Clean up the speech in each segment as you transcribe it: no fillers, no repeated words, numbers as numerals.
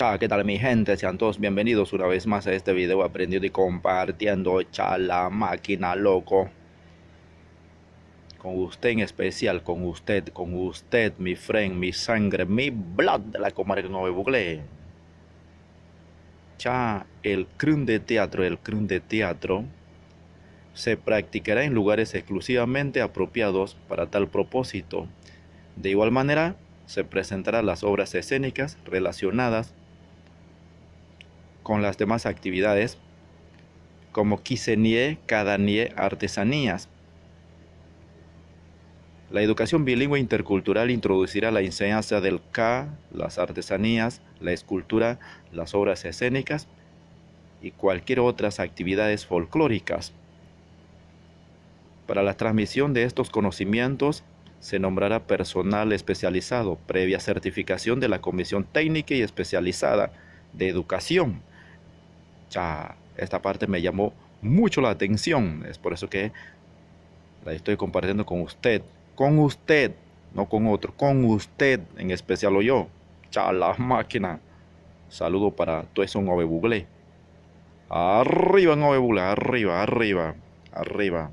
Chao, ¿qué tal mi gente? Sean todos bienvenidos una vez más a este video aprendiendo y compartiendo. La máquina loco. Con usted en especial, con usted, mi friend, mi sangre, mi blood de la comarca Nueva Bugle. El crun de teatro se practicará en lugares exclusivamente apropiados para tal propósito. De igual manera, se presentarán las obras escénicas relacionadas con las demás actividades como quisenie, cadanie, artesanías. La educación bilingüe intercultural introducirá la enseñanza del las artesanías, la escultura, las obras escénicas y cualquier otras actividades folclóricas. Para la transmisión de estos conocimientos se nombrará personal especializado previa certificación de la Comisión Técnica y Especializada de Educación. Esta parte me llamó mucho la atención, es por eso que la estoy compartiendo con usted, no con otro, con usted en especial o yo. La máquina. Saludo para todo eso Nueve Bugle. Arriba Nueve Bugle, arriba, arriba, arriba.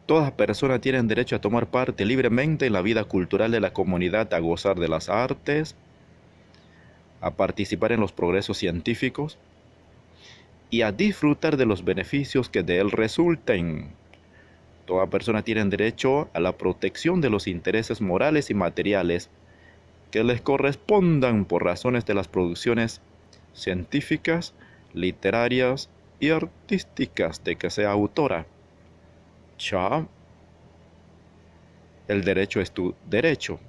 Todas personas tienen derecho a tomar parte libremente en la vida cultural de la comunidad, a gozar de las artes, a participar en los progresos científicos y a disfrutar de los beneficios que de él resulten. Toda persona tiene derecho a la protección de los intereses morales y materiales que les correspondan por razones de las producciones científicas, literarias y artísticas de que sea autora. El derecho es tu derecho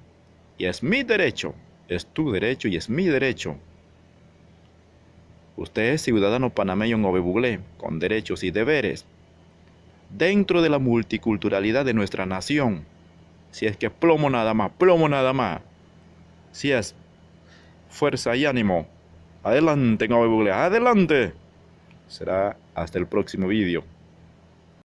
y es mi derecho. Es tu derecho y es mi derecho. Usted es ciudadano panameño en Bugle, con derechos y deberes, dentro de la multiculturalidad de nuestra nación. Si es que plomo nada más, plomo nada más. Si es fuerza y ánimo. Adelante, Bugle, adelante. Será hasta el próximo vídeo.